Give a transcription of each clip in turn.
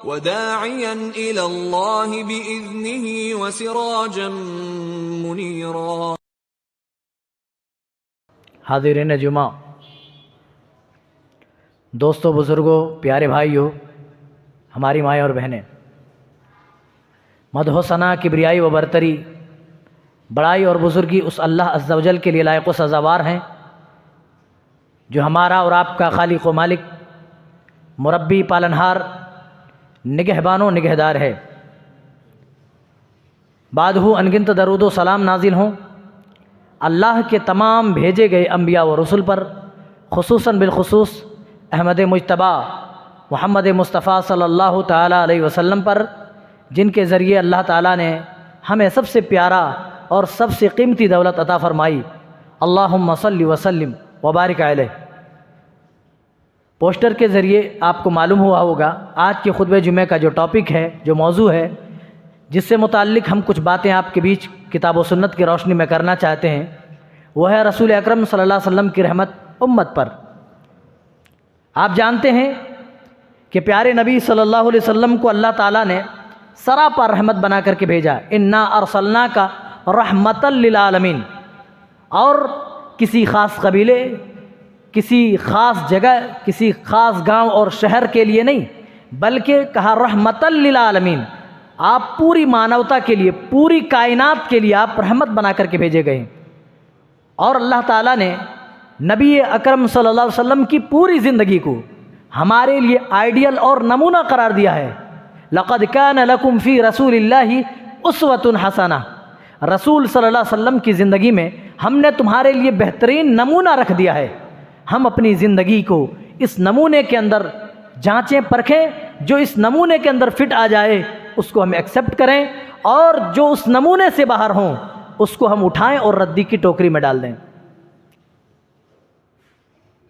وداعيا إلى الله بإذنه وسراجا منيرا۔ حاضرین جمعہ، دوستوں، بزرگوں، پیارے بھائیوں، ہماری مائیں اور بہنیں، مدح و ثنا، کبریائی و برتری، بڑائی اور بزرگی اس اللہ عز و جل کے لیے لائق و سزاوار ہیں جو ہمارا اور آپ کا خالق و مالک، مربی، پالنہار، نگہبان و نگہدار ہے۔ بعد ہو انگنت درود و سلام نازل ہوں اللہ کے تمام بھیجے گئے انبیاء و رسل پر، خصوصاً بالخصوص احمد مجتبی محمد مصطفیٰ صلی اللہ تعالیٰ علیہ وسلم پر، جن کے ذریعے اللہ تعالیٰ نے ہمیں سب سے پیارا اور سب سے قیمتی دولت عطا فرمائی۔ اللہم صلی وسلم وبارک علیہ۔ پوسٹر کے ذریعے آپ کو معلوم ہوا ہوگا آج کے خطبہ جمعہ کا جو ٹاپک ہے، جو موضوع ہے، جس سے متعلق ہم کچھ باتیں آپ کے بیچ کتاب و سنت کی روشنی میں کرنا چاہتے ہیں، وہ ہے رسول اکرم صلی اللہ علیہ وسلم کی رحمت امت پر۔ آپ جانتے ہیں کہ پیارے نبی صلی اللہ علیہ وسلم کو اللہ تعالیٰ نے سراپا رحمت بنا کر کے بھیجا، انا ارسلناک رحمتا للعالمین۔ اور کسی خاص قبیلے، کسی خاص جگہ، کسی خاص گاؤں اور شہر کے لیے نہیں، بلکہ کہا رحمتا للعالمین، آپ پوری مانوتا کے لیے، پوری کائنات کے لیے آپ رحمت بنا کر کے بھیجے گئے ہیں۔ اور اللہ تعالیٰ نے نبی اکرم صلی اللہ علیہ وسلم کی پوری زندگی کو ہمارے لیے آئیڈیل اور نمونہ قرار دیا ہے۔ لقد کان لکم فی رسول اللہ اسوۃ حسنہ۔ رسول صلی اللہ علیہ وسلم کی زندگی میں ہم نے تمہارے لیے بہترین نمونہ رکھ دیا ہے۔ ہم اپنی زندگی کو اس نمونے کے اندر جانچیں پرکھیں، جو اس نمونے کے اندر فٹ آ جائے اس کو ہم ایکسیپٹ کریں، اور جو اس نمونے سے باہر ہوں اس کو ہم اٹھائیں اور ردی کی ٹوکری میں ڈال دیں۔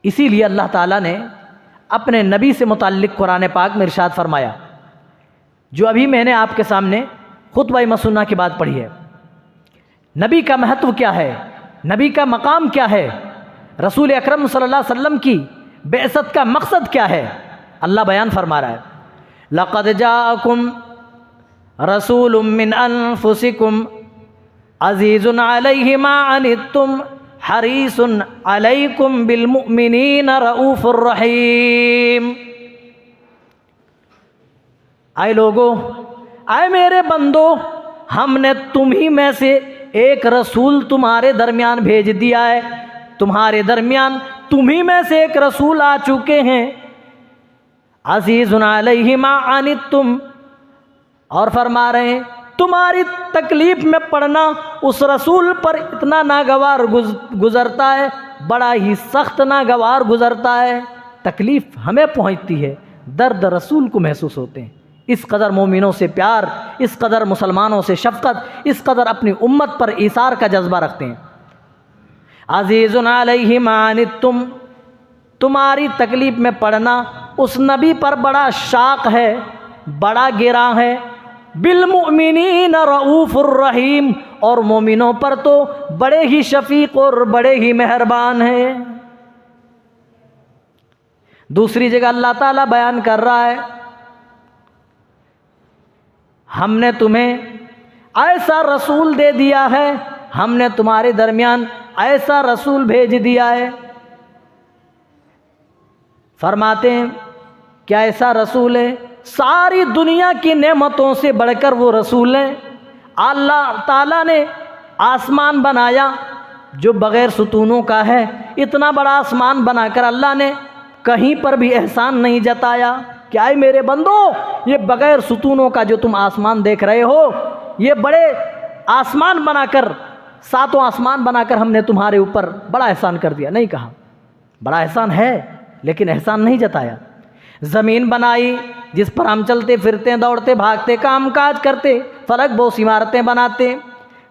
اسی لیے اللہ تعالیٰ نے اپنے نبی سے متعلق قرآن پاک میں ارشاد فرمایا، جو ابھی میں نے آپ کے سامنے خطبہ مسنہ کی بات پڑھی ہے۔ نبی کا مہتو کیا ہے، نبی کا مقام کیا ہے، رسول اکرم صلی اللہ علیہ وسلم کی بعثت کا مقصد کیا ہے، اللہ بیان فرما رہا ہے۔ لقد جاءکم رسول من انفسکم عزیز علیہ ما عنتم حریص علیکم بالمؤمنین رؤوف الرحیم۔ اے لوگو، اے میرے بندو، ہم نے تمہیں میں سے ایک رسول تمہارے درمیان بھیج دیا ہے، تمہارے درمیان تمہیں میں سے ایک رسول آ چکے ہیں، عزیز علیہ ما عنتم، اور فرما رہے ہیں تمہاری تکلیف میں پڑنا اس رسول پر اتنا ناگوار گزرتا ہے، بڑا ہی سخت ناگوار گزرتا ہے، تکلیف ہمیں پہنچتی ہے، درد رسول کو محسوس ہوتے ہیں۔ اس قدر مومنوں سے پیار، اس قدر مسلمانوں سے شفقت، اس قدر اپنی امت پر ایثار کا جذبہ رکھتے ہیں۔ عزیز علیہ ما عنتم، تمہاری تکلیف میں پڑنا اس نبی پر بڑا شاق ہے، بڑا گراں ہے۔ بالمؤمنین رؤوف الرحیم، اور مومنوں پر تو بڑے ہی شفیق اور بڑے ہی مہربان ہیں۔ دوسری جگہ اللہ تعالیٰ بیان کر رہا ہے، ہم نے تمہیں ایسا رسول دے دیا ہے، ہم نے تمہارے درمیان ایسا رسول بھیج دیا ہے۔ فرماتے ہیں کیا ایسا رسول ہے؟ ساری دنیا کی نعمتوں سے بڑھ کر وہ رسول ہیں۔ اللہ تعالیٰ نے آسمان بنایا جو بغیر ستونوں کا ہے، اتنا بڑا آسمان بنا کر اللہ نے کہیں پر بھی احسان نہیں جتایا کہ اے میرے بندو، یہ بغیر ستونوں کا جو تم آسمان دیکھ رہے ہو، یہ بڑے آسمان بنا کر، ساتوں آسمان بنا کر ہم نے تمہارے اوپر بڑا احسان کر دیا۔ نہیں کہا، بڑا احسان ہے لیکن احسان نہیں جتایا۔ زمین بنائی جس پر ہم چلتے پھرتے، دوڑتے بھاگتے، کام کاج کرتے، فلک بوس عمارتیں بناتے۔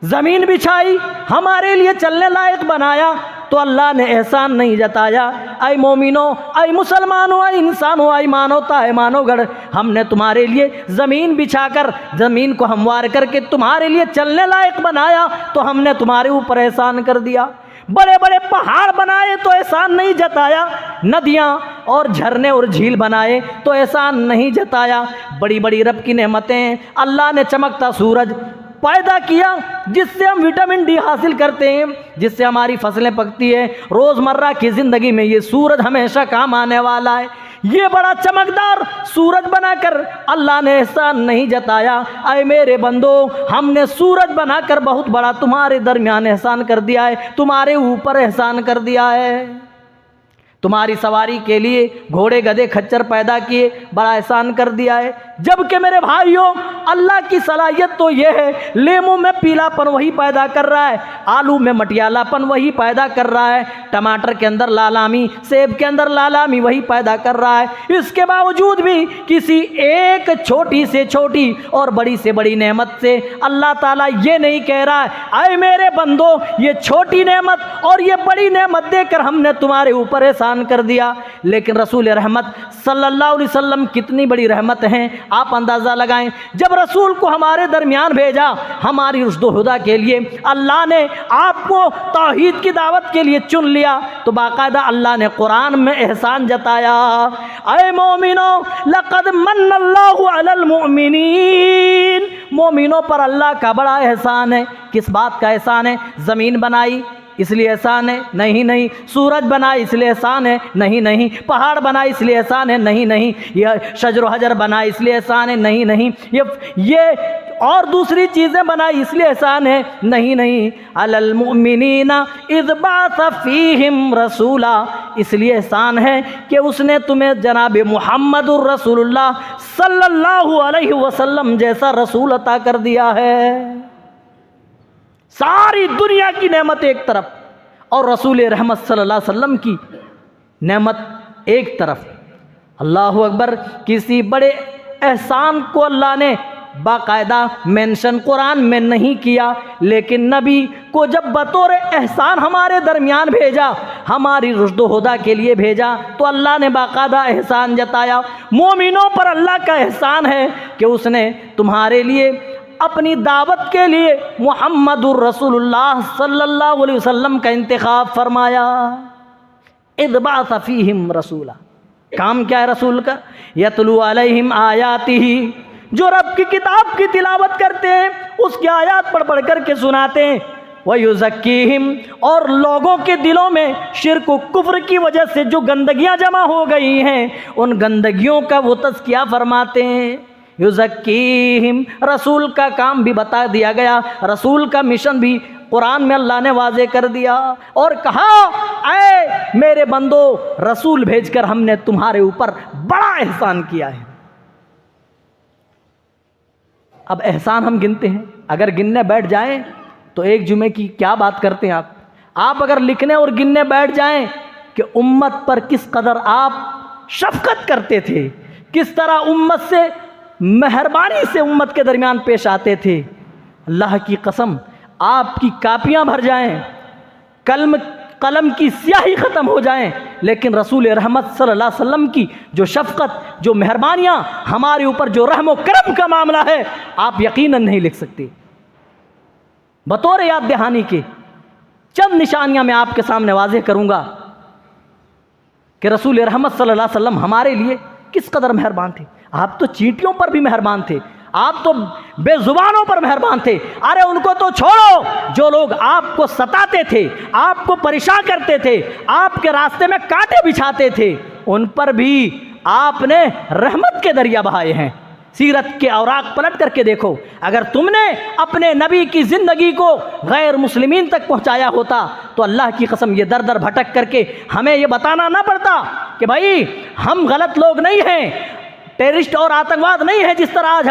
زمین بچھائی، ہمارے لیے چلنے لائق بنایا، تو اللہ نے احسان نہیں جتایا۔ اے مومنوں، اے مسلمانوں، اے انسانوں، اے مانوتا ہے مانو گڑھ، ہم نے تمہارے لیے زمین بچھا کر، زمین کو ہموار کر کے تمہارے لیے چلنے لائق بنایا، تو ہم نے تمہارے اوپر احسان کر دیا۔ بڑے بڑے پہاڑ بنائے تو احسان نہیں جتایا، ندیاں اور جھرنے اور جھیل بنائے تو احسان نہیں جتایا۔ بڑی بڑی رب کی نعمتیں ہیں، اللہ نے چمکتا سورج پیدا کیا جس سے ہم وٹامن ڈی حاصل کرتے ہیں، جس سے ہماری فصلیں پکتی ہیں، روزمرہ کی زندگی میں یہ سورج ہمیشہ کام آنے والا ہے۔ یہ بڑا چمکدار سورج بنا کر اللہ نے احسان نہیں جتایا۔ اے میرے بندو، ہم نے سورج بنا کر بہت بڑا تمہارے درمیان احسان کر دیا ہے، تمہارے اوپر احسان کر دیا ہے۔ تمہاری سواری کے لیے گھوڑے گدھے کھچر پیدا کیے، بڑا احسان کر دیا ہے۔ جبکہ میرے بھائیوں، اللہ کی صلاحیت تو یہ ہے، لیموں میں پیلا پن وہی پیدا کر رہا ہے، آلو میں مٹیالہ پن وہی پیدا کر رہا ہے، ٹماٹر کے اندر لالامی، سیب کے اندر لالامی وہی پیدا کر رہا ہے۔ اس کے باوجود بھی کسی ایک چھوٹی سے چھوٹی اور بڑی سے بڑی نعمت سے اللہ تعالیٰ یہ نہیں کہہ رہا ہے اے میرے بندو یہ چھوٹی نعمت اور یہ بڑی نعمت دے کر ہم نے تمہارے اوپر احسان کر دیا۔ لیکن رسول رحمت صلی اللہ علیہ وسلم کتنی بڑی رحمت ہیں، آپ اندازہ لگائیں۔ جب رسول کو ہمارے درمیان بھیجا ہماری رشد و ہدہ کے لیے، اللہ نے آپ کو توحید کی دعوت کے لیے چن لیا، تو باقاعدہ اللہ نے قرآن میں احسان جتایا۔ اے مومنو لقد من اللہ علی المؤمنین، مومنوں پر اللہ کا بڑا احسان ہے۔ کس بات کا احسان ہے؟ زمین بنائی اس لیے احسان ہے؟ نہیں۔ سورج بنا اس لیے احسان ہے؟ نہیں۔ پہاڑ بنا اس لیے احسان ہے؟ نہیں۔ یہ شجر و حجر بنا اس لیے احسان ہے؟ نہیں۔ یہ اور دوسری چیزیں بنائی اس لیے احسان ہے؟ نہیں۔ علی المؤمنین اذ بعث فیہم رسولا، اس لیے احسان ہے کہ اس نے تمہیں جناب محمد الرسول اللہ صلی اللہ علیہ وسلم جیسا رسول عطا کر دیا ہے۔ ساری دنیا کی نعمت ایک طرف اور رسول رحمت صلی اللہ علیہ وسلم کی نعمت ایک طرف۔ اللہ اکبر، کسی بڑے احسان کو اللہ نے باقاعدہ مینشن قرآن میں نہیں کیا، لیکن نبی کو جب بطور احسان ہمارے درمیان بھیجا، ہماری رشد و ہدہ کے لیے بھیجا، تو اللہ نے باقاعدہ احسان جتایا۔ مومنوں پر اللہ کا احسان ہے کہ اس نے تمہارے لیے اپنی دعوت کے لیے محمد الرسول اللہ صلی اللہ علیہ وسلم کا انتخاب فرمایا۔ اذ بعث فیہم رسولا، کام کیا ہے رسول کا؟ یتلو علیہم آیاتہ، جو رب کی کتاب کی تلاوت کرتے ہیں، اس کی آیات پڑھ کر کے سناتے ہیں۔ وَيُزَكِّيهِمْ، اور لوگوں کے دلوں میں شرک و کفر کی وجہ سے جو گندگیاں جمع ہو گئی ہیں، ان گندگیوں کا وہ تزکیہ فرماتے ہیں۔ یزکیہم، رسول کا کام بھی بتا دیا گیا، رسول کا مشن بھی قرآن میں اللہ نے واضح کر دیا اور کہا اے میرے بندو، رسول بھیج کر ہم نے تمہارے اوپر بڑا احسان کیا ہے۔ اب احسان ہم گنتے ہیں، اگر گننے بیٹھ جائیں تو ایک جمعے کی کیا بات کرتے ہیں آپ اگر لکھنے اور گننے بیٹھ جائیں کہ امت پر کس قدر آپ شفقت کرتے تھے، کس طرح امت سے مہربانی سے امت کے درمیان پیش آتے تھے، اللہ کی قسم آپ کی کاپیاں بھر جائیں، قلم کی سیاہی ختم ہو جائیں، لیکن رسول رحمت صلی اللہ علیہ وسلم کی جو شفقت، جو مہربانیاں، ہمارے اوپر جو رحم و کرم کا معاملہ ہے، آپ یقیناً نہیں لکھ سکتے۔ بطور یاد دہانی کے چند نشانیاں میں آپ کے سامنے واضح کروں گا کہ رسول رحمت صلی اللہ علیہ وسلم ہمارے لیے کس قدر مہربان تھے۔ آپ تو چینٹیوں پر بھی مہربان تھے، آپ تو بے زبانوں پر مہربان تھے۔ ارے ان کو تو چھوڑو، جو لوگ آپ کو ستاتے تھے، آپ کو پریشان کرتے تھے، آپ کے راستے میں کانٹے بچھاتے تھے، ان پر بھی آپ نے رحمت کے دریا بہائے ہیں۔ سیرت کے اوراق پلٹ کر کے دیکھو، اگر تم نے اپنے نبی کی زندگی کو غیر مسلمین تک پہنچایا ہوتا تو اللہ کی قسم یہ در در بھٹک کر کے ہمیں یہ بتانا نہ پڑتا کہ بھائی ہم غلط لوگ نہیں ہیں، ٹیررسٹ اور آتنکواد نہیں ہے جس طرح آج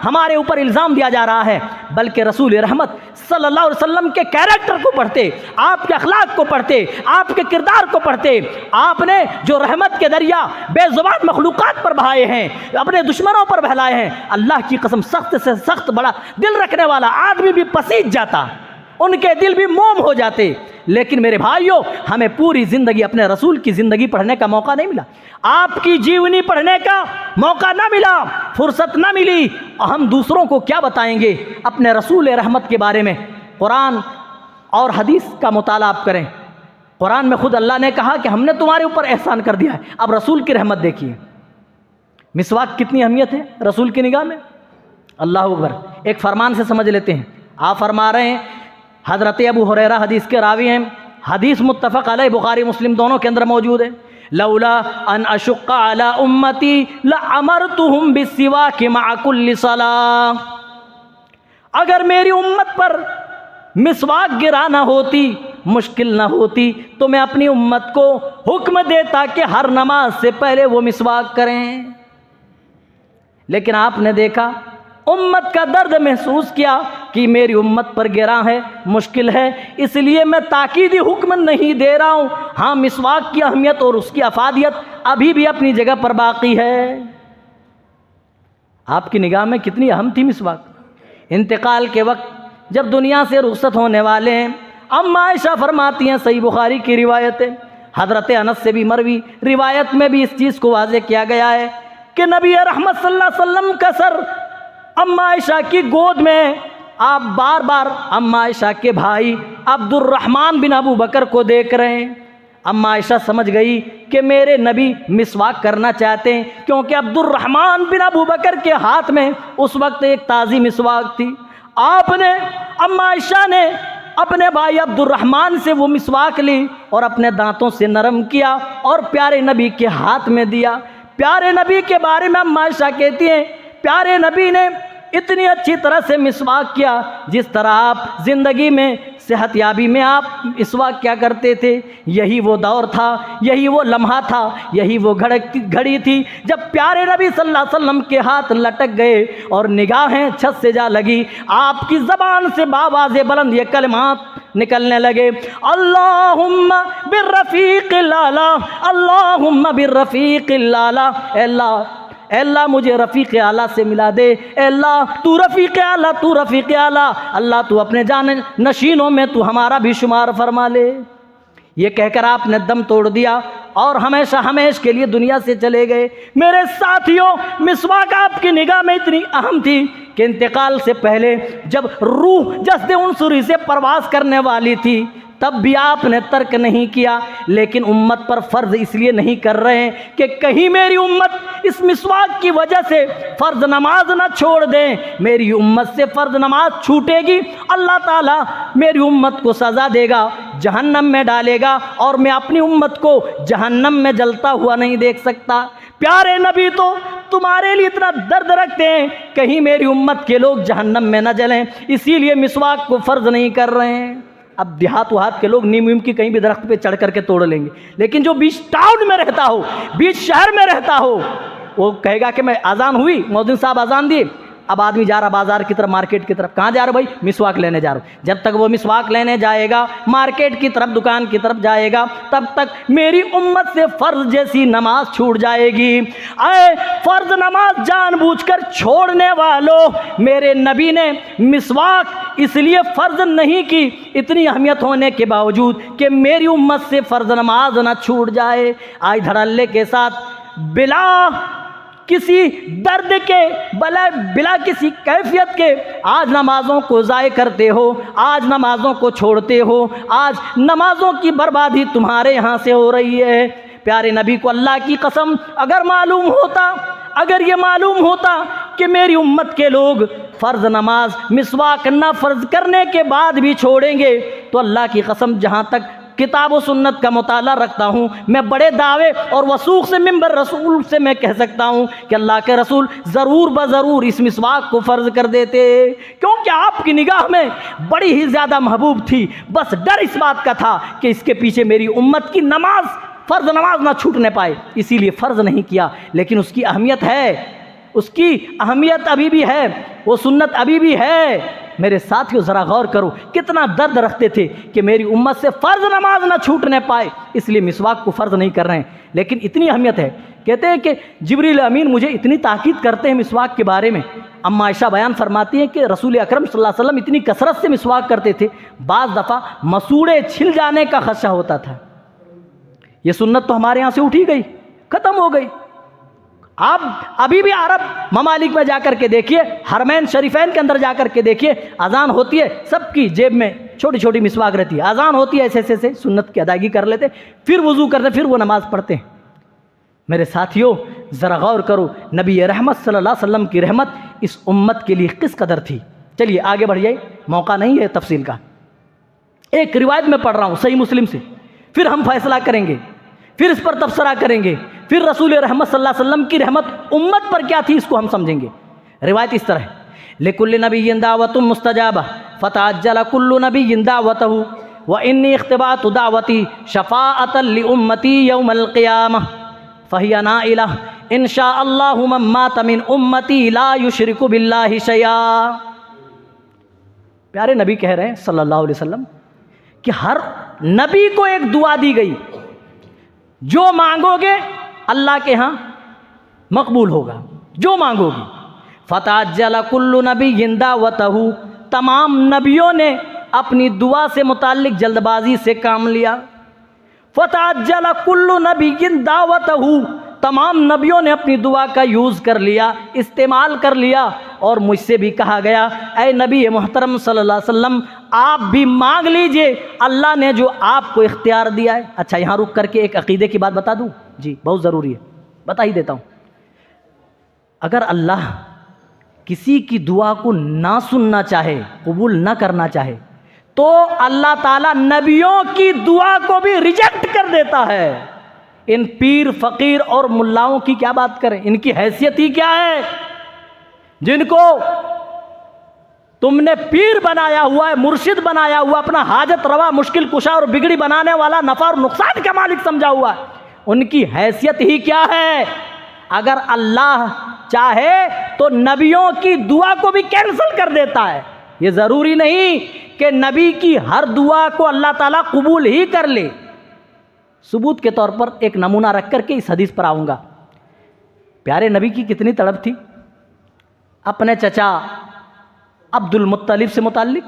ہمارے اوپر الزام دیا جا رہا ہے، بلکہ رسول رحمت صلی اللہ علیہ وسلم کے کیریکٹر کو پڑھتے، آپ کے اخلاق کو پڑھتے، آپ کے کردار کو پڑھتے، آپ نے جو رحمت کے دریا بے زبان مخلوقات پر بہائے ہیں، اپنے دشمنوں پر بہلائے ہیں، اللہ کی قسم سخت سے سخت بڑا دل رکھنے والا آدمی بھی پسیج جاتا، ان کے دل بھی موم ہو جاتے۔ لیکن میرے بھائیوں، ہمیں پوری زندگی اپنے رسول کی زندگی پڑھنے کا موقع نہیں ملا، آپ کی جیونی پڑھنے کا موقع نہ ملا، فرصت نہ ملی، ہم دوسروں کو کیا بتائیں گے اپنے رسول رحمت کے بارے میں؟ قرآن اور حدیث کا مطالعہ آپ کریں. قرآن میں خود اللہ نے کہا کہ ہم نے تمہارے اوپر احسان کر دیا ہے. اب رسول کی رحمت دیکھیے، مسواک کتنی اہمیت ہے رسول کی نگاہ میں. اللہ اکبر. ایک فرمان سے سمجھ لیتے ہیں. آپ فرما رہے ہیں، حضرت ابو ہریرہ حدیث کے راوی ہیں، حدیث متفق علیہ، بخاری مسلم دونوں کے اندر موجود ہے، لولا ان اشق علی امتی لامرتهم بالسواک مع کل صلاۃ. اگر میری امت پر مسواک گرا نہ ہوتی، مشکل نہ ہوتی، تو میں اپنی امت کو حکم دیتا کہ ہر نماز سے پہلے وہ مسواک کریں. لیکن آپ نے دیکھا، امت کا درد محسوس کیا کہ میری امت پر گراں ہے، مشکل ہے، اس لیے میں تاکیدی حکم نہیں دے رہا ہوں. ہاں، مسواک کی اہمیت اور اس کی افادیت ابھی بھی اپنی جگہ پر باقی ہے. آپ کی نگاہ میں کتنی اہم تھی مسواک. انتقال کے وقت جب دنیا سے رخصت ہونے والے ہیں، اما عائشہ فرماتی ہیں، صحیح بخاری کی روایت ہے، حضرت انس سے بھی مروی روایت میں بھی اس چیز کو واضح کیا گیا ہے کہ نبی رحمت صلی اللہ علیہ وسلم کا سر اما عائشہ کی گود میں. آپ بار بار اما عائشہ کے بھائی عبد الرحمن بن ابو بکر کو دیکھ رہے ہیں. اما عائشہ سمجھ گئی کہ میرے نبی مسواک کرنا چاہتے ہیں، کیونکہ عبد الرحمن بن ابو بکر کے ہاتھ میں اس وقت ایک تازی مسواک تھی. اما عائشہ نے اپنے بھائی عبد الرحمن سے وہ مسواک لی اور اپنے دانتوں سے نرم کیا اور پیارے نبی کے ہاتھ میں دیا. پیارے نبی کے بارے میں اما عائشہ کہتی ہیں، پیارے نبی نے اتنی اچھی طرح سے مسواک کیا جس طرح آپ زندگی میں صحت یابی میں آپ مسواک کیا کرتے تھے. یہی وہ دور تھا، یہی وہ لمحہ تھا، یہی وہ گھڑی تھی جب پیارے نبی صلی اللہ علیہ وسلم کے ہاتھ لٹک گئے اور نگاہیں چھت سے جا لگی. آپ کی زبان سے باواز بلند یہ کلمات نکلنے لگے، اللہم بالرفیق الاعلیٰ، اللہم بالرفیق الاعلیٰ. اے اللہ مجھے رفیق اعلیٰ سے ملا دے. اے اللہ تو رفیق اعلیٰ، تو رفیق اعلیٰ. اللہ تو اپنے جان نشینوں میں تو ہمارا بھی شمار فرما لے. یہ کہہ کر آپ نے دم توڑ دیا اور ہمیشہ ہمیش کے لیے دنیا سے چلے گئے. میرے ساتھیوں، مسواک آپ کی نگاہ میں اتنی اہم تھی کہ انتقال سے پہلے جب روح جسد عنصری سے پرواز کرنے والی تھی تب بھی آپ نے ترک نہیں کیا. لیکن امت پر فرض اس لیے نہیں کر رہے ہیں کہ کہیں میری امت اس مسواک کی وجہ سے فرض نماز نہ چھوڑ دیں. میری امت سے فرض نماز چھوٹے گی، اللہ تعالیٰ میری امت کو سزا دے گا، جہنم میں ڈالے گا، اور میں اپنی امت کو جہنم میں جلتا ہوا نہیں دیکھ سکتا. پیارے نبی تو تمہارے لیے اتنا درد رکھتے ہیں کہیں میری امت کے لوگ جہنم میں نہ جلیں، اسی لیے مسواک کو فرض نہیں کر رہے ہیں. اب دیہات کے لوگ نیم کی کہیں بھی درخت پہ چڑھ کر کے توڑ لیں گے، لیکن جو بیچ ٹاؤن میں رہتا ہو، بیچ شہر میں رہتا ہو، وہ کہے گا کہ میں اذان ہوئی، مؤذن صاحب اذان دیے، اب آدمی جا رہا بازار کی طرف، مارکیٹ کی طرف. کہاں جا رہا بھائی؟ مسواک لینے جا رہا. جب تک وہ مسواک لینے جائے گا، مارکیٹ کی طرف، دکان کی طرف جائے گا، تب تک میری امت سے فرض جیسی نماز چھوٹ جائے گی. اے فرض نماز جان بوجھ کر چھوڑنے والوں، میرے نبی نے مسواک اس لیے فرض نہیں کی، اتنی اہمیت ہونے کے باوجود کہ میری امت سے فرض نماز نہ چھوٹ جائے. آج دھڑلے کے ساتھ بلا کسی درد کے، بلا کسی کیفیت کے آج نمازوں کو ضائع کرتے ہو، آج نمازوں کو چھوڑتے ہو، آج نمازوں کی بربادی تمہارے یہاں سے ہو رہی ہے. پیارے نبی کو اللہ کی قسم اگر یہ معلوم ہوتا کہ میری امت کے لوگ فرض نماز مسواک نہ فرض کرنے کے بعد بھی چھوڑیں گے، تو اللہ کی قسم جہاں تک کتاب و سنت کا مطالعہ رکھتا ہوں، میں بڑے دعوے اور وثوق سے ممبر رسول سے میں کہہ سکتا ہوں کہ اللہ کے رسول ضرور بضرور اس مسواک کو فرض کر دیتے، کیونکہ آپ کی نگاہ میں بڑی ہی زیادہ محبوب تھی. بس ڈر اس بات کا تھا کہ اس کے پیچھے میری امت کی فرض نماز نہ چھوٹنے پائے، اسی لیے فرض نہیں کیا. لیکن اس کی اہمیت ہے، اس کی اہمیت ابھی بھی ہے، وہ سنت ابھی بھی ہے. میرے ساتھیوں ذرا غور کرو، کتنا درد رکھتے تھے کہ میری امت سے فرض نماز نہ چھوٹنے پائے، اس لیے مسواک کو فرض نہیں کر رہے ہیں. لیکن اتنی اہمیت ہے، کہتے ہیں کہ جبریل امین مجھے اتنی تاکید کرتے ہیں مسواک کے بارے میں. اما عائشہ بیان فرماتی ہیں کہ رسول اکرم صلی اللہ علیہ وسلم اتنی کثرت سے مسواک کرتے تھے، بعض دفعہ مسوڑے چھل جانے کا خدشہ ہوتا تھا. یہ سنت تو ہمارے یہاں سے اٹھی گئی، ختم ہو گئی. آپ ابھی بھی عرب ممالک میں جا کر کے دیکھیے، حرمین شریفین کے اندر جا کر کے دیکھیے، اذان ہوتی ہے، سب کی جیب میں چھوٹی چھوٹی مسواک رہتی ہے، اذان ہوتی ہے ایسے ایسے سنت کی ادائیگی کر لیتے، پھر وضو کرتے، پھر وہ نماز پڑھتے ہیں۔ میرے ساتھیوں ذرا غور کرو، نبی رحمت صلی اللہ علیہ وسلم کی رحمت اس امت کے لیے کس قدر تھی۔ چلیے آگے بڑھ جائے، موقع نہیں ہے تفصیل کا۔ ایک روایت میں پڑھ رہا ہوں صحیح مسلم سے، پھر ہم فیصلہ کریں گے، پھر اس پر تبصرہ کریں گے، پھر رسول رحمت صلی اللہ علیہ وسلم کی رحمت امت پر کیا تھی اس کو ہم سمجھیں گے۔ روایت اس طرح ہے، لِكُلِّ نَبِيٍّ دَعْوَةٌ مُسْتَجَابَةٌ فَتَعَجَّلَ كُلُّ نَبِيٍّ دَعْوَتَهُ وَإِنِّي اخْتَبَأْتُ دَعْوَتِي شَفَاعَةً لِأُمَّتِي يَوْمَ الْقِيَامَةِ فَهِيَ نَائِلَةٌ إِنْ شَاءَ اللَّهُ مَن مَّاتَ مِنْ أُمَّتِي لَا يُشْرِكُ بِاللَّهِ شَيْئًا۔ پیارے نبی کہہ رہے ہیں صلی اللہ علیہ وسلم کہ ہر نبی کو ایک دعا دی گئی، جو مانگو گے اللہ کے ہاں مقبول ہوگا، جو مانگو گے۔ فَتَعَجَّلَ كُلُّ نَبِيٍّ دَعْوَتَهُ، تمام نبیوں نے اپنی دعا سے متعلق جلد بازی سے کام لیا۔ فَتَعَجَّلَ كُلُّ نَبِيٍّ دَعْوَتَهُ، تمام نبیوں نے اپنی دعا کا یوز کر لیا، استعمال کر لیا، اور مجھ سے بھی کہا گیا اے نبی محترم صلی اللہ علیہ وسلم آپ بھی مانگ لیجئے، اللہ نے جو آپ کو اختیار دیا ہے۔ اچھا یہاں رک کر کے ایک عقیدے کی بات بتا دوں، جی بہت ضروری ہے، بتا ہی دیتا ہوں۔ اگر اللہ کسی کی دعا کو نہ سننا چاہے، قبول نہ کرنا چاہے، تو اللہ تعالیٰ نبیوں کی دعا کو بھی ریجیکٹ کر دیتا ہے۔ ان پیر فقیر اور ملاؤں کی کیا بات کریں، ان کی حیثیت ہی کیا ہے، جن کو تم نے پیر بنایا ہوا ہے، مرشد بنایا ہوا، اپنا حاجت روا مشکل کشا اور بگڑی بنانے والا نفع اور نقصان کا مالک سمجھا ہوا ہے، ان کی حیثیت ہی کیا ہے۔ اگر اللہ چاہے تو نبیوں کی دعا کو بھی کینسل کر دیتا ہے۔ یہ ضروری نہیں کہ نبی کی ہر دعا کو اللہ تعالیٰ قبول ہی کر لے۔ ثبوت کے طور پر ایک نمونہ رکھ کر کے اس حدیث پر آؤں گا۔ پیارے نبی کی کتنی تڑپ تھی اپنے چچا عبد المطلب سے متعلق،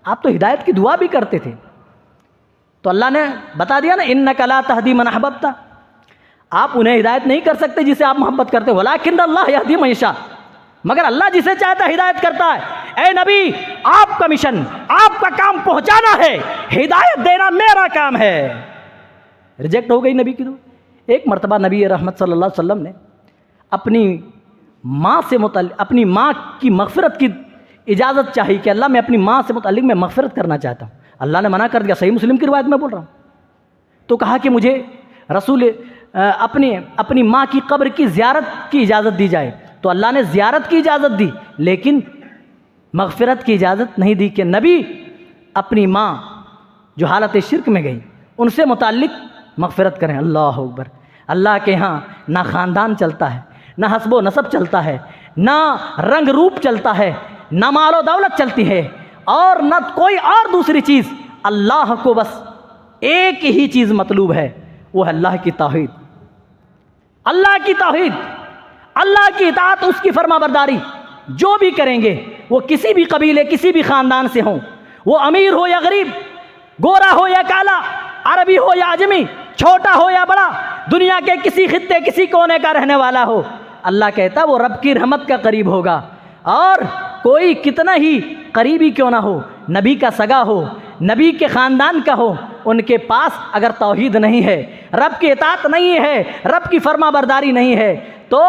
آپ تو ہدایت کی دعا بھی کرتے تھے، تو اللہ نے بتا دیا نا انک لا تہدی من احببت، آپ انہیں ہدایت نہیں کر سکتے جسے آپ محبت کرتے ہو، ولیکن اللہ یہدی من یشاء، مگر اللہ جسے چاہتا ہے ہدایت کرتا ہے۔ اے نبی آپ کا مشن، آپ کا کام پہنچانا ہے، ہدایت دینا میرا کام ہے۔ ریجیکٹ ہو گئی نبی کی دعا۔ ایک مرتبہ نبی رحمت صلی اللہ علیہ وسلم نے اپنی ماں سے متعلق، اپنی ماں کی مغفرت کی اجازت چاہی کہ اللہ میں اپنی ماں سے متعلق میں مغفرت کرنا چاہتا ہوں۔ اللہ نے منع کر دیا، صحیح مسلم کی روایت میں بول رہا ہوں۔ تو کہا کہ مجھے رسول اپنی ماں کی قبر کی زیارت کی اجازت دی جائے، تو اللہ نے زیارت کی اجازت دی لیکن مغفرت کی اجازت نہیں دی کہ نبی اپنی ماں جو حالت شرک میں گئی ان سے متعلق مغفرت کریں۔ اللہ اکبر۔ اللہ کے ہاں نہ خاندان چلتا ہے، نہ حسب و نسب چلتا ہے، نہ رنگ روپ چلتا ہے، نہ مال و دولت چلتی ہے، اور نہ کوئی اور دوسری چیز۔ اللہ کو بس ایک ہی چیز مطلوب ہے، وہ ہے اللہ کی توحید، اللہ کی توحید، اللہ کی اطاعت، اس کی فرما برداری۔ جو بھی کریں گے وہ کسی بھی قبیلے، کسی بھی خاندان سے ہوں، وہ امیر ہو یا غریب، گورا ہو یا کالا، عربی ہو یا عجمی، چھوٹا ہو یا بڑا، دنیا کے کسی خطے کسی کونے کا رہنے والا ہو، اللہ کہتا وہ رب کی رحمت کا قریب ہوگا۔ اور کوئی کتنا ہی قریبی کیوں نہ ہو، نبی کا سگا ہو، نبی کے خاندان کا ہو، ان کے پاس اگر توحید نہیں ہے، رب کی اطاعت نہیں ہے، رب کی فرما برداری نہیں ہے، تو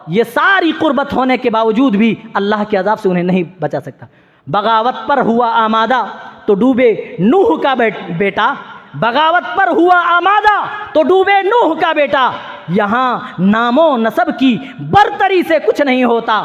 یہ ساری قربت ہونے کے باوجود بھی اللہ کے عذاب سے انہیں نہیں بچا سکتا۔ بغاوت پر ہوا آمادہ تو ڈوبے نوح کا بیٹا، بغاوت پر ہوا آمادہ تو ڈوبے نوح کا بیٹا، یہاں نام و نسب کی برتری سے کچھ نہیں ہوتا۔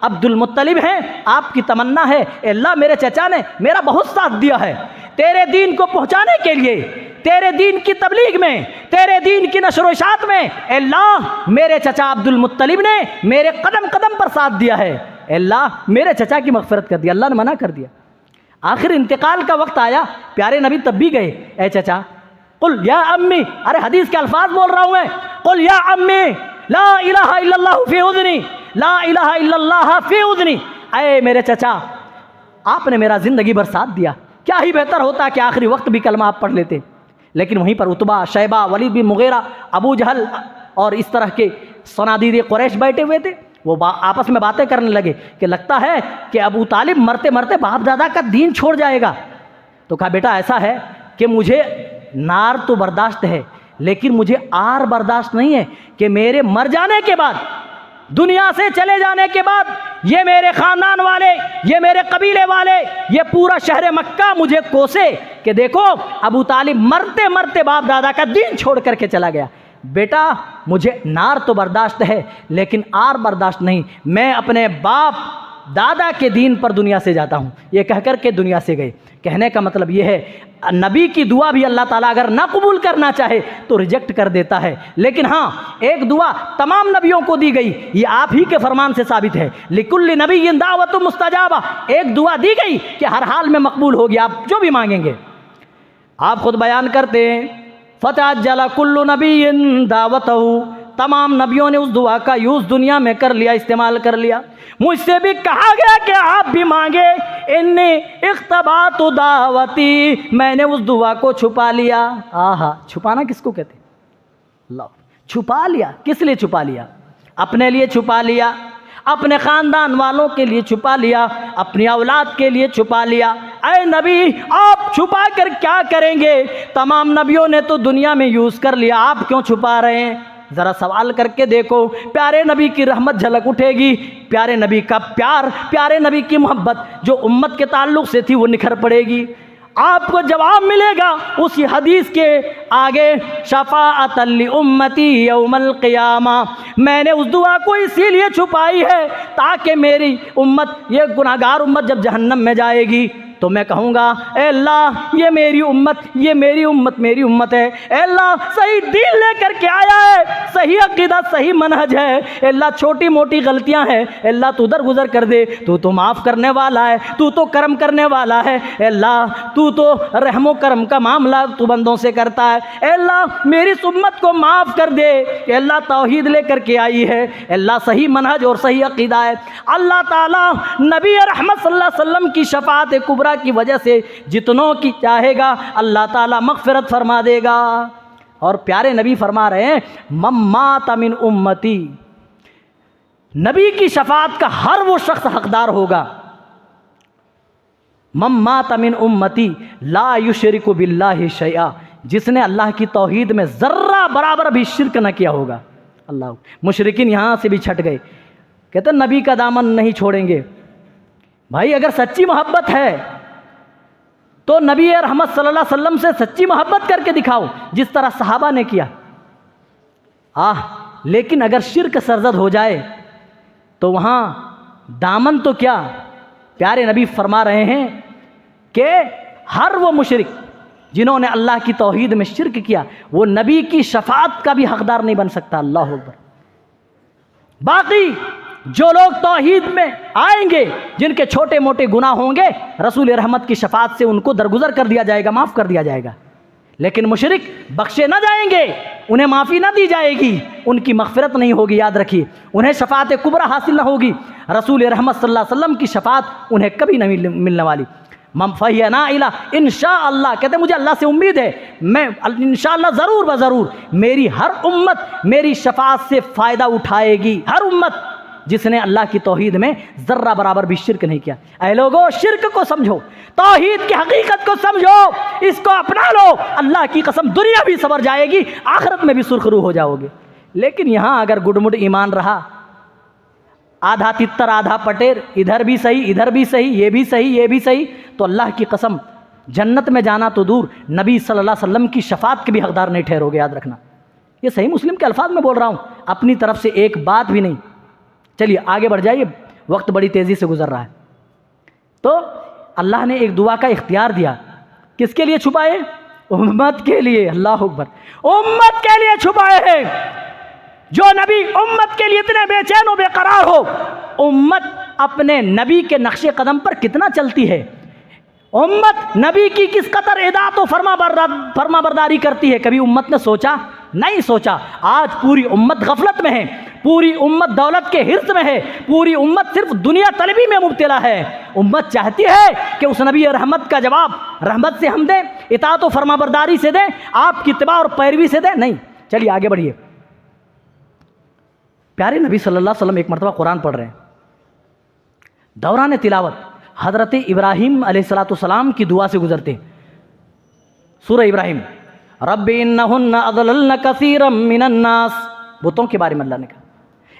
عبد المطلب ہیں، آپ کی تمنا ہے اے اللہ میرے چچا نے میرا بہت ساتھ دیا ہے تیرے دین کو پہنچانے کے لیے، تیرے دین کی تبلیغ میں، تیرے دین کی نشر و اشاعت میں، اے اللہ میرے چچا عبد المطلب نے میرے قدم قدم پر ساتھ دیا ہے، اے اللہ میرے چچا کی مغفرت کر دیا۔ اللہ نے منع کر دیا۔ آخر انتقال کا وقت آیا، پیارے نبی تب بھی گئے، اے چچا قل یا امی، ارے حدیث کے الفاظ بول رہا ہوں میں، قل یا امی لا الہ الا اللہ فی اذنی، لا الہ الا اللہ فی اذنی، اے میرے چچا آپ نے میرا زندگی بھر ساتھ دیا، کیا ہی بہتر ہوتا کہ آخری وقت بھی کلمہ آپ پڑھ لیتے۔ لیکن وہیں پر عتبہ، شیبہ، ولید بن مغیرہ، ابو جہل اور اس طرح کے صنادید قریش بیٹھے ہوئے تھے، وہ آپس میں باتیں کرنے لگے کہ لگتا ہے کہ ابو طالب مرتے مرتے باپ دادا کا دین چھوڑ جائے گا، تو کہا بیٹا ایسا ہے کہ مجھے نار تو برداشت ہے لیکن مجھے آر برداشت نہیں ہے کہ میرے مر جانے کے بعد، دنیا سے چلے جانے کے بعد، یہ میرے خاندان والے، یہ میرے قبیلے والے، یہ پورا شہر مکہ مجھے کوسے کہ دیکھو ابو طالب مرتے مرتے باپ دادا کا دین چھوڑ کر کے چلا گیا۔ بیٹا مجھے نار تو برداشت ہے لیکن آر برداشت نہیں، میں اپنے باپ دادا کے دین پر دنیا سے جاتا ہوں، یہ کہہ کر کے دنیا سے گئے۔ کہنے کا مطلب یہ ہے نبی کی دعا بھی اللہ تعالیٰ اگر نہ قبول کرنا چاہے تو ریجیکٹ کر دیتا ہے، لیکن ہاں ایک دعا تمام نبیوں کو دی گئی، یہ آپ ہی کے فرمان سے ثابت ہے، لِكُلِّ نَبِيٍّ دَعْوَةٌ مُسْتَجَابَةٌ، ایک دعا دی گئی کہ ہر حال میں مقبول ہوگی، آپ جو بھی مانگیں گے۔ آپ خود بیان کرتے ہیں فَتَعَجَّلَ كُلُّ نَبِيٍّ دَعْوَتَهُ، تمام نبیوں نے اس دعا کا یوز دنیا میں کر لیا، استعمال کر لیا۔ مجھ سے بھی کہا گیا کہ آپ بھی مانگے، انی اختبات دعوتی، میں نے اس دعا کو چھپا لیا۔ آہا، چھپانا کس کو کہتے ہیں؟ اللہ، چھپا لیا، کس لیے چھپا لیا؟ اپنے لیے چھپا لیا، اپنے خاندان والوں کے لیے چھپا لیا، اپنی اولاد کے لیے چھپا لیا۔ اے نبی آپ چھپا کر کیا کریں گے؟ تمام نبیوں نے تو دنیا میں یوز کر لیا، آپ کیوں چھپا رہے ہیں؟ ذرا سوال کر کے دیکھو، پیارے نبی کی رحمت جھلک اٹھے گی، پیارے نبی کا پیار، پیارے نبی کی محبت جو امت کے تعلق سے تھی وہ نکھر پڑے گی۔ آپ کو جواب ملے گا اسی حدیث کے آگے، شفاعۃ لامتی یوم القیامہ، میں نے اس دعا کو اسی لیے چھپائی ہے تاکہ میری امت، یہ گناہگار امت جب جہنم میں جائے گی تو میں کہوں گا اے اللہ یہ میری امت، یہ میری امت، میری امت ہے، اے اللہ صحیح دین لے کر کے آیا ہے، صحیح عقیدہ، صحیح منہج ہے، اے اللہ چھوٹی موٹی غلطیاں ہیں اے اللہ تو درگزر کر دے، تو معاف کرنے والا ہے، تو کرم کرنے والا ہے، اے اللہ تو رحم و کرم کا معاملہ تو بندوں سے کرتا ہے، اے اللہ میری اس امت کو معاف کر دے، اے اللہ توحید لے کر کے آئی ہے، اے اللہ صحیح منہج اور صحیح عقیدہ ہے۔ اللہ تعالیٰ نبی رحمت صلی اللہ علیہ وسلم کی شفاعت کبریٰ کی وجہ سے جتنوں کی چاہے گا اللہ تعالیٰ مغفرت فرما دے گا۔ اور پیارے نبی فرما رہے ہیں من مات من امتی، نبی کی شفاعت کا ہر وہ شخص حقدار ہوگا، من مات من امتی لا یشرک باللہ شیئا، جس نے اللہ کی توحید میں ذرہ برابر بھی شرک نہ کیا ہوگا۔ اللہ، مشرکین یہاں سے بھی چھٹ گئے، کہتے ہیں نبی کا دامن نہیں چھوڑیں گے۔ بھائی اگر سچی محبت ہے تو نبی رحمت صلی اللہ علیہ وسلم سے سچی محبت کر کے دکھاؤ جس طرح صحابہ نے کیا۔ لیکن اگر شرک سرزد ہو جائے تو وہاں دامن تو کیا، پیارے نبی فرما رہے ہیں کہ ہر وہ مشرک جنہوں نے اللہ کی توحید میں شرک کیا وہ نبی کی شفاعت کا بھی حقدار نہیں بن سکتا۔ اللہ اکبر۔ باقی جو لوگ توحید میں آئیں گے، جن کے چھوٹے موٹے گناہ ہوں گے، رسول رحمت کی شفاعت سے ان کو درگزر کر دیا جائے گا، معاف کر دیا جائے گا، لیکن مشرک بخشے نہ جائیں گے، انہیں معافی نہ دی جائے گی، ان کی مغفرت نہیں ہوگی، یاد رکھیے انہیں شفاعت کبریٰ حاصل نہ ہوگی، رسول رحمت صلی اللہ علیہ وسلم کی شفاعت انہیں کبھی نہیں ملنے والی۔ فَهِيَ نَائِلَةٌ انشاءاللہ، کہتے ہیں مجھے اللہ سے امید ہے، میں انشاءاللہ ضرور بضرور میری ہر امت میری شفاعت سے فائدہ اٹھائے گی، ہر امت جس نے اللہ کی توحید میں ذرہ برابر بھی شرک نہیں کیا۔ اے لوگو شرک کو سمجھو، توحید کی حقیقت کو سمجھو، اس کو اپنا لو، اللہ کی قسم دنیا بھی سنور جائے گی، آخرت میں بھی سرخرو ہو جاؤ گے۔ لیکن یہاں اگر گڈ مڈ ایمان رہا، آدھا تتر آدھا پٹیر، ادھر بھی صحیح ادھر بھی صحیح، یہ بھی صحیح یہ بھی صحیح، تو اللہ کی قسم جنت میں جانا تو دور، نبی صلی اللہ علیہ وسلم کی شفاعت کے بھی حقدار نہیں ٹھہرو گے، یاد رکھنا۔ یہ صحیح مسلم کے الفاظ میں بول رہا ہوں، اپنی طرف سے ایک بات بھی نہیں۔ چلیے آگے بڑھ جائیے، وقت بڑی تیزی سے گزر رہا ہے۔ تو اللہ نے ایک دعا کا اختیار دیا، کس کے لیے چھپائے؟ امت کے لیے۔ اللہ اکبر، امت کے لیے چھپائے ہیں۔ جو نبی امت کے لیے اتنے بے چین و بے قرار ہو، امت اپنے نبی کے نقش قدم پر کتنا چلتی ہے، امت نبی کی کس قدر اطاعت و فرما برداری کرتی ہے، کبھی امت نے سوچا؟ نہیں سوچا۔ آج پوری امت غفلت میں ہے، پوری امت دولت کے حرص میں ہے، پوری امت صرف دنیا طلبی میں مبتلا ہے۔ امت چاہتی ہے کہ اس نبی رحمت کا جواب رحمت سے ہم دیں، اطاعت و فرما برداری سے دیں، آپ کی اتباع اور پیروی سے دیں، نہیں۔ چلیے آگے بڑھیے۔ پیارے نبی صلی اللہ علیہ وسلم ایک مرتبہ قرآن پڑھ رہے ہیں، دوران تلاوت حضرت ابراہیم علیہ السلام کی دعا سے گزرتے ہیں، سورہ ابراہیم، رب انہن اضللن کثیرا من الناس، بتوں کے بارے میں اللہ نے کہا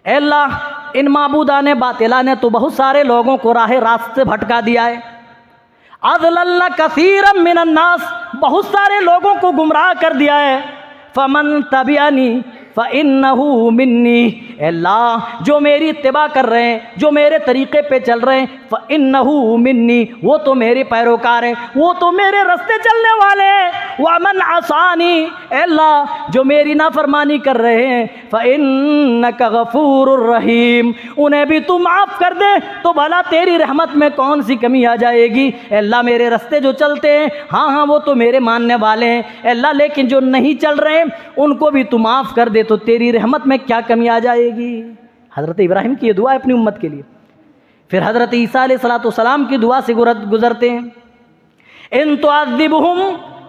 اے اللہ ان معبودان باطلہ نے تو بہت سارے لوگوں کو راہ راست سے بھٹکا دیا ہے، اضللن کثیرا من الناس، بہت سارے لوگوں کو گمراہ کر دیا ہے، فمن تبعنی فإنہ منی، اے اللہ جو میری اتباع کر رہے ہیں، جو میرے طریقے پہ چل رہے ہیں، فإنہ منی، وہ تو میرے پیروکار ہیں، وہ تو میرے رستے چلنے والے ہیں، ومن عصانی، اے اللہ جو میری نافرمانی کر رہے ہیں، فإنک غفور الرحیم، انہیں بھی تو معاف کر دے تو بھلا تیری رحمت میں کون سی کمی آ جائے گی۔ اے اللہ میرے رستے جو چلتے ہیں ہاں وہ تو میرے ماننے والے ہیں، اے اللہ لیکن جو نہیں چل رہے ان کو بھی تو معاف کر دے تو تیری رحمت میں کیا کمی آ جائے گی۔ حضرت ابراہیم کی یہ دعا ہے اپنی امت کے لیے۔ پھر حضرت عیسیٰ علیہ السلام کی دعا سے گزرتے ہیں، ان تعذبہم،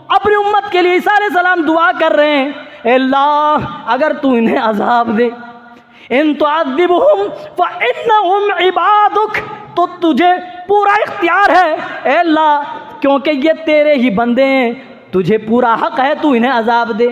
اپنی امت کے لیے عیسیٰ علیہ السلام دعا کر رہے ہیں، اے اللہ اگر تو انہیں عذاب دے، ان تعذبہم فإنہم عبادک، تو تجھے پورا اختیار ہے اے اللہ کیونکہ یہ تیرے ہی بندے ہیں، تجھے پورا حق ہے تو انہیں عذاب دے۔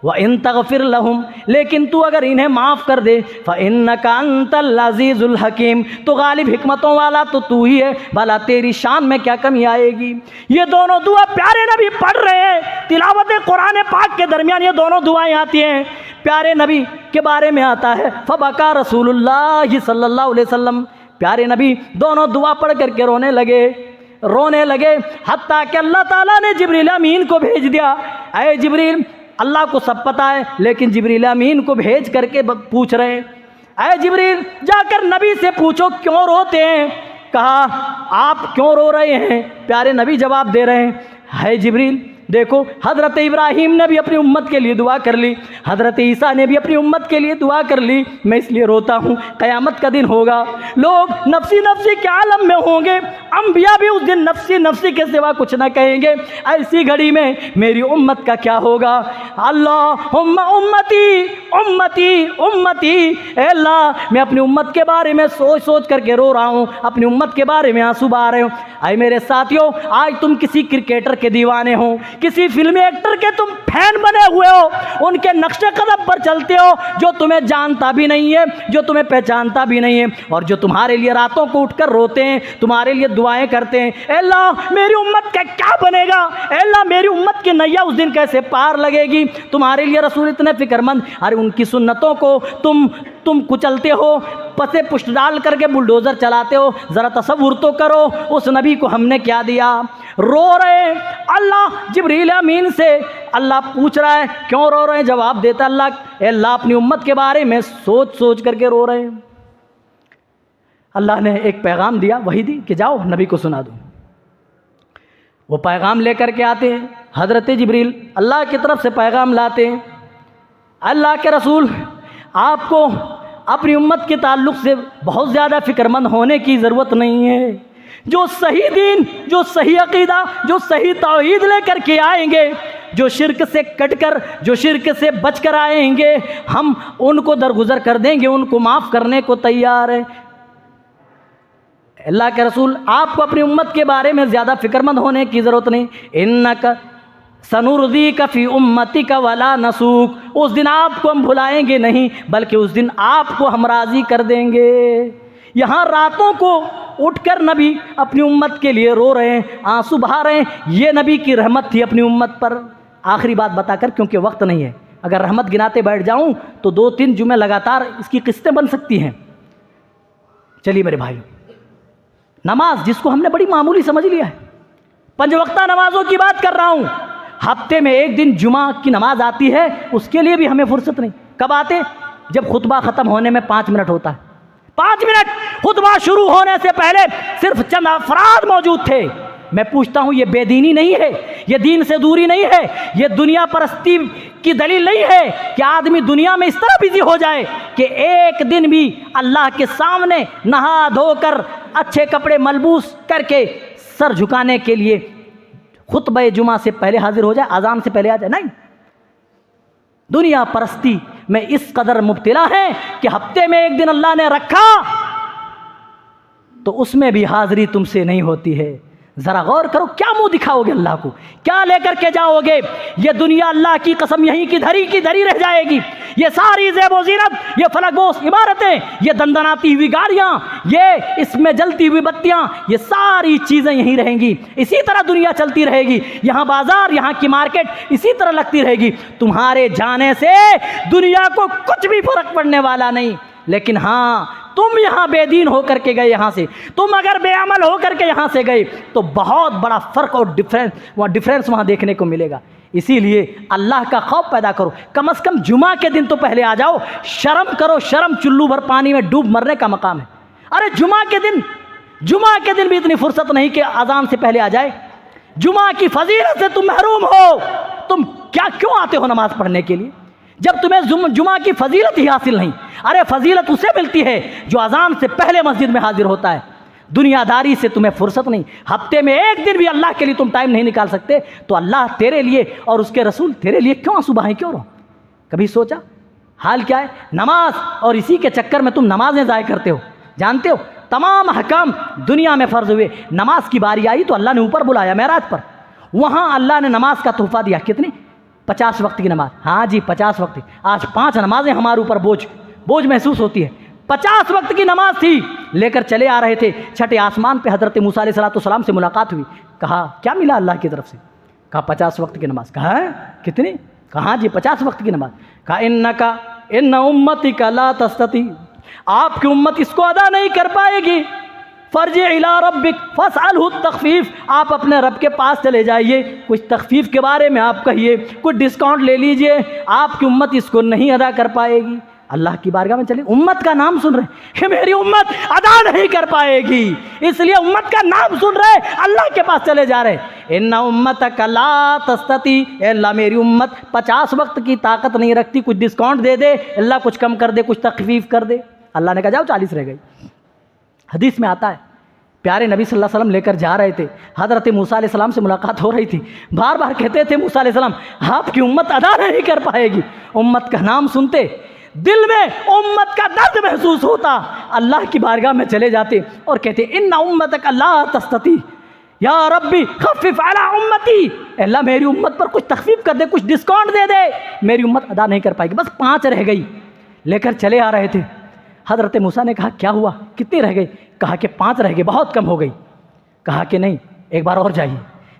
وَإِن تَغْفِرْ لَهُمْ، لیکن تو اگر انہیں معاف کر دے، فَإِنَّكَ أَنْتَ الْعَزِيزُ الْحَكِيمُ، تو غالب حکمتوں والا تو ہی ہے، بھلا تیری شان میں کیا کمی آئے گی۔ یہ دونوں دعا پیارے نبی پڑھ رہے ہیں، تلاوت قرآن پاک کے درمیان یہ دونوں دعائیں آتی ہیں۔ پیارے نبی کے بارے میں آتا ہے فَبَكَى رسول اللہ صلی اللہ علیہ وسلم، پیارے نبی دونوں دعا پڑھ کر کے رونے لگے حتیٰ کہ اللہ تعالیٰ نے جبریل امین کو بھیج دیا۔ اے جبریل، اللہ کو سب پتہ ہے لیکن جبریل امین کو بھیج کر کے پوچھ رہے ہیں، اے جبریل جا کر نبی سے پوچھو کیوں روتے ہیں۔ کہا آپ کیوں رو رہے ہیں؟ پیارے نبی جواب دے رہے ہیں، ہے جبریل دیکھو حضرت ابراہیم نے بھی اپنی امت کے لیے دعا کر لی، حضرت عیسیٰ نے بھی اپنی امت کے لیے دعا کر لی، میں اس لیے روتا ہوں قیامت کا دن ہوگا، لوگ نفسی نفسی کے عالم میں ہوں گے، انبیاء بھی اس دن نفسی نفسی کے سوا کچھ نہ کہیں گے، ایسی گھڑی میں میری امت کا کیا ہوگا؟ اللہم امتی امتی امتی، اے اللہ میں اپنی امت کے بارے میں سوچ سوچ کر کے رو رہا ہوں، اپنی امت کے بارے میں آنسو بہا رہے ہوں۔ اے میرے ساتھیوں، آج تم کسی کرکٹر کے دیوانے ہو، کسی فلمی ایکٹر کے تم فین بنے ہوئے ہو، ان کے نقش قدم پر چلتے ہو، جو تمہیں جانتا بھی نہیں ہے، جو تمہیں پہچانتا بھی نہیں ہے، اور جو تمہارے لیے راتوں کو اٹھ کر روتے ہیں، تمہارے لیے دعائیں کرتے ہیں، اے اللہ میری امت کا کیا بنے گا؟ اے اللہ میری امت کی نیا اس دن کیسے پار لگے گی؟ تمہارے لیے رسول اتنے فکر مند، ارے ان کی سنتوں کو تم کچلتے ہو، پسے پشت ڈال کر کے بلڈوزر چلاتے ہو، ذرا تصور تو کرو اس نبی کو ہم نے کیا دیا۔ رو رہے ہیں، اللہ جبریل امین سے اللہ پوچھ رہا ہے کیوں رو رہے ہیں؟ جواب دیتا اللہ، اے اللہ اپنی امت کے بارے میں سوچ سوچ کر کے رو رہے ہیں۔ اللہ نے ایک پیغام دیا، وحی دی کہ جاؤ نبی کو سنا دو۔ وہ پیغام لے کر کے آتے ہیں، حضرت جبریل اللہ کی طرف سے پیغام لاتے ہیں، اللہ کے رسول آپ کو اپنی امت کے تعلق سے بہت زیادہ فکر مند ہونے کی ضرورت نہیں ہے، جو صحیح دین، جو صحیح عقیدہ، جو صحیح توحید لے کر کے آئیں گے، جو شرک سے کٹ کر، جو شرک سے بچ کر آئیں گے، ہم ان کو درگزر کر دیں گے، ان کو معاف کرنے کو تیار ہیں۔ اللہ کے رسول آپ کو اپنی امت کے بارے میں زیادہ فکر مند ہونے کی ضرورت نہیں، انک سنردیک فی امتک ولا نسوک، اس دن آپ کو ہم بھلائیں گے نہیں بلکہ اس دن آپ کو ہم راضی کر دیں گے۔ یہاں راتوں کو اٹھ کر نبی اپنی امت کے لیے رو رہے ہیں، آنسو بہا رہے ہیں، یہ نبی کی رحمت تھی اپنی امت پر۔ آخری بات بتا کر، کیونکہ وقت نہیں ہے، اگر رحمت گناتے بیٹھ جاؤں تو 2-3 جمعے لگاتار اس کی قسطیں بن سکتی ہیں۔ چلیے میرے بھائی، نماز جس کو ہم نے بڑی معمولی سمجھ لیا ہے، 5 وقتہ نمازوں کی بات کر رہا ہوں، ہفتے میں 1 دن جمعہ کی نماز آتی ہے، اس کے لیے بھی ہمیں فرصت نہیں۔ کب آتے؟ جب خطبہ ختم ہونے میں 5 منٹ ہوتا ہے، 5 منٹ خطبہ شروع ہونے سے پہلے صرف چند افراد موجود تھے۔ میں پوچھتا ہوں، یہ بے دینی نہیں ہے، یہ دین سے دوری نہیں ہے، یہ دنیا پرستی کی دلیل نہیں ہے کہ آدمی دنیا میں اس طرح بزی ہو جائے کہ ایک دن بھی اللہ کے سامنے نہا دھو کر اچھے کپڑے ملبوس کر کے سر جھکانے کے لیے خطبہ جمعہ سے پہلے حاضر ہو جائے، اذان سے پہلے آ جائے۔ نہیں، دنیا پرستی میں اس قدر مبتلا ہے کہ ہفتے میں 1 دن اللہ نے رکھا تو اس میں بھی حاضری تم سے نہیں ہوتی ہے۔ ذرا غور کرو، کیا منہ دکھاؤ گے اللہ کو؟ کیا لے کر کے جاؤ گے؟ یہ دنیا اللہ کی قسم یہیں کی دھری رہ جائے گی۔ یہ ساری زیب و زینت، یہ فلک بوس عمارتیں، یہ دندناتی ہوئی گاڑیاں، یہ اس میں جلتی ہوئی بتیاں، یہ ساری چیزیں یہیں رہیں گی۔ اسی طرح دنیا چلتی رہے گی، یہاں بازار، یہاں کی مارکیٹ اسی طرح لگتی رہے گی۔ تمہارے جانے سے دنیا کو کچھ بھی فرق پڑنے والا نہیں، لیکن ہاں تم یہاں بے دین ہو کر کے گئے، یہاں سے تم اگر بے عمل ہو کر کے یہاں سے گئے تو بہت بڑا فرق اور ڈفرینس وہاں دیکھنے کو ملے گا۔ اسی لیے اللہ کا خوف پیدا کرو، کم از کم جمعہ کے دن تو پہلے آ جاؤ، شرم کرو، شرم چلو بھر پانی میں ڈوب مرنے کا مقام ہے۔ ارے جمعہ کے دن بھی اتنی فرصت نہیں کہ اذان سے پہلے آ جائے۔ جمعہ کی فضیلت سے تم محروم ہو، تم کیوں آتے ہو نماز پڑھنے کے لیے جب تمہیں جمعہ کی فضیلت ہی حاصل نہیں؟ ارے فضیلت اسے ملتی ہے جو اذان سے پہلے مسجد میں حاضر ہوتا ہے۔ دنیا داری سے تمہیں فرصت نہیں، ہفتے میں ایک دن بھی اللہ کے لیے تم ٹائم نہیں نکال سکتے، تو اللہ تیرے لیے اور اس کے رسول تیرے لیے کیوں آنسو بہائیں، کیوں رو؟ کبھی سوچا حال کیا ہے؟ نماز، اور اسی کے چکر میں تم نمازیں ضائع کرتے ہو۔ جانتے ہو تمام احکام دنیا میں فرض ہوئے، نماز کی باری آئی تو اللہ نے اوپر بلایا معراج پر، وہاں اللہ نے نماز کا تحفہ دیا۔ کتنی؟ 50 وقت کی نماز۔ ہاں جی 50 وقت۔ آج 5 نمازیں ہمارے اوپر بوجھ محسوس ہوتی ہے۔ 50 وقت کی نماز تھی، لے کر چلے آ رہے تھے، چھٹے آسمان پہ حضرت موسیٰ علیہ السلام سے ملاقات ہوئی۔ کہا کیا ملا اللہ کی طرف سے؟ کہا 50 وقت کی نماز۔ کہا ہے کتنی؟ کہا جی 50 وقت کی نماز۔ کہا ان امتک لا تستطیع، آپ کی امت اس کو ادا نہیں کر پائے گی۔ فرجع الی ربک فاسألہ التخفیف، آپ اپنے رب کے پاس چلے جائیے، کچھ تخفیف کے بارے میں آپ کہیے، کچھ ڈسکاؤنٹ لے لیجئے، آپ کی امت اس کو نہیں ادا کر پائے گی۔ اللہ کی بارگاہ میں چلے، امت کا نام سن رہے کہ میری امت ادا نہیں کر پائے گی، اس لیے امت کا نام سن رہے، اللہ کے پاس چلے جا رہے۔ ان امتک لا تستطیع، اے اللہ میری امت 50 وقت کی طاقت نہیں رکھتی، کچھ ڈسکاؤنٹ دے دے اللہ، کچھ کم کر دے، کچھ تخفیف کر دے۔ اللہ نے کہا جاؤ 40 رہ گئی۔ حدیث میں آتا ہے پیارے نبی صلی اللہ علیہ وسلم لے کر جا رہے تھے، حضرت موسیٰ علیہ السلام سے ملاقات ہو رہی تھی، بار بار کہتے تھے موسیٰ علیہ السلام آپ کی امت ادا نہیں کر پائے گی۔ امت کا نام سنتے دل میں امت کا درد محسوس ہوتا، اللہ کی بارگاہ میں چلے جاتے اور کہتے ان امتک لا تستطیع یا ربی خفف علی امتی، اللہ میری امت پر کچھ تخفیف کر دے، کچھ ڈسکاؤنٹ دے دے، میری امت ادا نہیں کر پائے گی۔ بس 5 رہ گئی، لے کر چلے آ رہے تھے۔ حضرت موسیٰ نے کہا کیا ہوا، کتنی رہ گئی؟ کہا کہ 5 رہ گئی، بہت کم ہو گئی۔ کہا کہ نہیں، ایک بار اور جائیے۔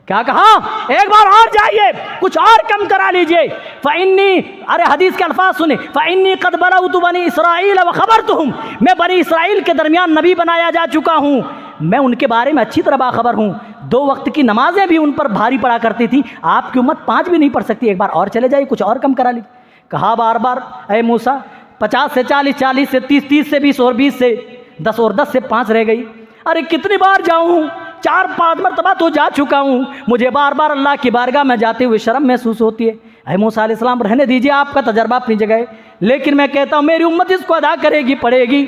کیا کہا؟ ایک بار اور جائیے، کچھ اور کم کرا لیجئے۔ فإنی، ارے حدیث کے الفاظ سنیں، فإنی قد بلغت بنی اسرائیل وخبرتہم، میں بنی اسرائیل کے درمیان نبی بنایا جا چکا ہوں، میں ان کے بارے میں اچھی طرح باخبر ہوں۔ 2 وقت کی نمازیں بھی ان پر بھاری پڑا کرتی تھی، آپ کی امت 5 بھی نہیں پڑھ سکتی، ایک بار اور چلے جائیے، کچھ اور کم کرا لیجیے۔ کہا بار بار اے موسیٰ 50 سے 40، 40 سے 30، 30 سے 20 اور 20 سے 10 اور 10 سے 5 رہ گئی۔ ارے کتنی بار جاؤں؟ 4-5 مرتبہ تو جا چکا ہوں، مجھے بار بار اللہ کی بارگاہ میں جاتے ہوئے شرم محسوس ہوتی ہے۔ اے موسیٰ علیہ السلام رہنے دیجئے، آپ کا تجربہ اپنی جگہ ہے، لیکن میں کہتا ہوں میری امت اس کو ادا کرے گی، پڑھے گی۔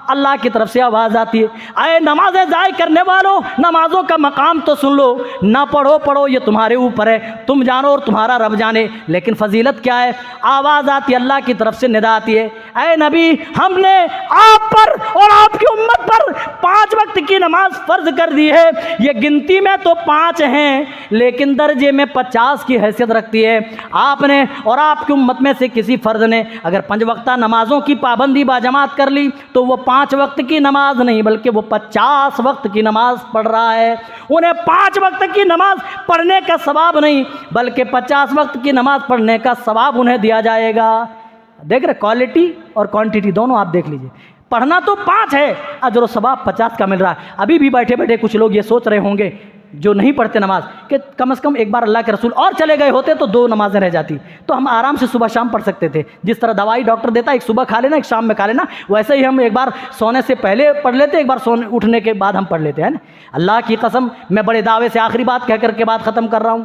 اللہ کی طرف سے آواز آتی ہے اے نمازیں ضائع کرنے والوں، نمازوں کا مقام تو سن لو، نہ پڑھو یہ تمہارے اوپر ہے، تم جانو اور تمہارا رب جانے، لیکن فضیلت کیا ہے؟ آواز آتی ہے، اللہ کی طرف سے ندا آتی ہے اے نبی ہم نے آپ پر اور آپ کی امت پر 5 وقت کی نماز فرض کر دی ہے، یہ گنتی میں تو 5 ہیں لیکن درجے میں 50 کی حیثیت رکھتی ہے۔ آپ نے اور آپ کی امت میں سے کسی فرد نے اگر 5 وقتہ نمازوں کی پابندی باجماعت کر لی تو وہ 5 وقت کی نماز نہیں بلکہ وہ 50 وقت کی نماز پڑھ رہا ہے۔ انہیں 5 وقت کی نماز پڑھنے کا ثواب نہیں بلکہ 50 وقت کی نماز پڑھنے کا ثواب انہیں دیا جائے گا۔ دیکھ رہے، کوالٹی اور کوانٹٹی دونوں آپ دیکھ لیجئے۔ پڑھنا تو 5 ہے، اجر و ثواب 50 کا مل رہا ہے۔ ابھی بھی بیٹھے بیٹھے کچھ لوگ یہ سوچ رہے ہوں گے جو نہیں پڑھتے نماز کہ کم از کم ایک بار اللہ کے رسول اور چلے گئے ہوتے تو 2 نمازیں رہ جاتی تو ہم آرام سے صبح شام پڑھ سکتے تھے۔ جس طرح دوائی ڈاکٹر دیتا ہے، ایک صبح کھا لینا ایک شام میں کھا لینا، ویسے ہی ہم ایک بار سونے سے پہلے پڑھ لیتے، ایک بار اٹھنے کے بعد ہم پڑھ لیتے ہیں نا۔ اللہ کی قسم میں بڑے دعوے سے آخری بات کہہ کر کے بات ختم کر رہا ہوں،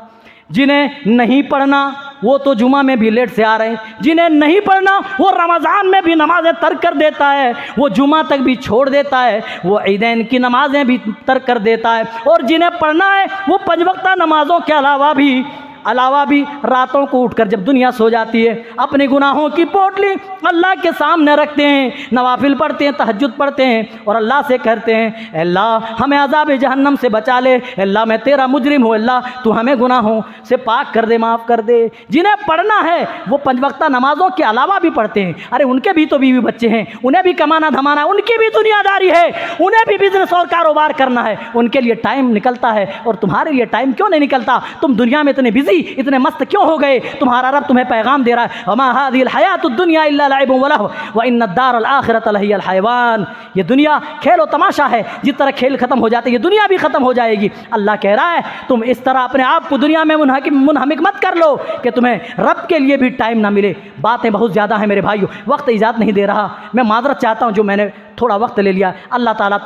جنہیں نہیں پڑھنا وہ تو جمعہ میں بھی لیٹ سے آ رہے ہیں، جنہیں نہیں پڑھنا وہ رمضان میں بھی نمازیں ترک کر دیتا ہے، وہ جمعہ تک بھی چھوڑ دیتا ہے، وہ عیدین کی نمازیں بھی ترک کر دیتا ہے، اور جنہیں پڑھنا ہے وہ 5 وقتہ نمازوں کے علاوہ بھی علاوہ بھی راتوں کو اٹھ کر جب دنیا سو جاتی ہے اپنے گناہوں کی پوٹلی اللہ کے سامنے رکھتے ہیں، نوافل پڑھتے ہیں، تہجد پڑھتے ہیں اور اللہ سے کہتے ہیں اے اللہ ہمیں عذاب جہنم سے بچا لے، اے اللہ میں تیرا مجرم ہوں، اللہ تو ہمیں گناہوں سے پاک کر دے، معاف کر دے۔ جنہیں پڑھنا ہے وہ 5 وقتہ نمازوں کے علاوہ بھی پڑھتے ہیں، ارے ان کے بھی تو بیوی بچے ہیں، انہیں بھی کمانا دھمانا، ان کی بھی دنیا داری ہے، انہیں بھی بزنس اور کاروبار کرنا ہے، ان کے لیے ٹائم نکلتا ہے اور تمہارے لیے ٹائم کیوں نہیں نکلتا؟ تم دنیا میں اتنے بزی اتنے مست کیوں ہو گئے؟ تمہارا رب تمہیں پیغام دے رہا ہے وما هذه الحیات الدنیا الا لعب ولهو وان الدار الاخرة لهی الحیوان، یہ دنیا کھیل و تماشا ہے، جس طرح کھیل ختم ہو جاتے یہ دنیا بھی ختم ہو جائے گی۔ اللہ کہہ رہا ہے تم اس طرح اپنے آپ کو دنیا میں منہمک مت کر لو کہ تمہیں رب کے لیے بھی ٹائم نہ ملے۔ باتیں بہت زیادہ ہیں میرے بھائیو، وقت اجازت نہیں دے رہا، میں معذرت چاہتا ہوں جو میں نے تھوڑا وقت لے لیا۔ اللہ تعالیٰ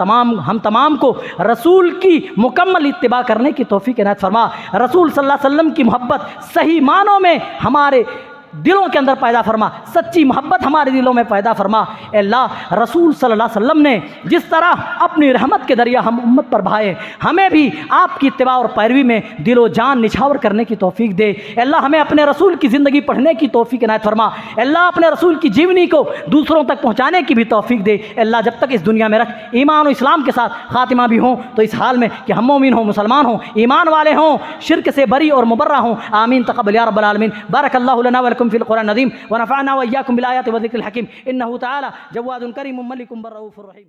ہم تمام کو رسول کی مکمل اتباع کرنے کی توفیق عنایت فرما، رسول صلی اللہ علیہ وسلم کی محبت صحیح معنوں میں ہمارے دلوں کے اندر پیدا فرما، سچی محبت ہمارے دلوں میں پیدا فرما۔ اے اللہ رسول صلی اللہ علیہ وسلم نے جس طرح اپنی رحمت کے دریا ہم امت پر بہائے، ہمیں بھی آپ کی اتباع اور پیروی میں دل و جان نچھاور کرنے کی توفیق دے۔ اے اللہ ہمیں اپنے رسول کی زندگی پڑھنے کی توفیق عنایت فرما۔ اے اللہ اپنے رسول کی جیونی کو دوسروں تک پہنچانے کی بھی توفیق دے۔ اے اللہ جب تک اس دنیا میں رکھ ایمان و اسلام کے ساتھ خاتمہ بھی ہوں تو اس حال میں کہ ہم مومن ہوں، مسلمان ہوں، ایمان والے ہوں، شرک سے بری اور مبرہ ہوں۔ آمین تقبل یا رب العالمین۔ بارک اللہ لنا ولکم في القرآن العظيم ونفعنا وإياكم بالآيات والذكر الحكيم إنه تعالى جواد كريم ملك رؤوف رحيم۔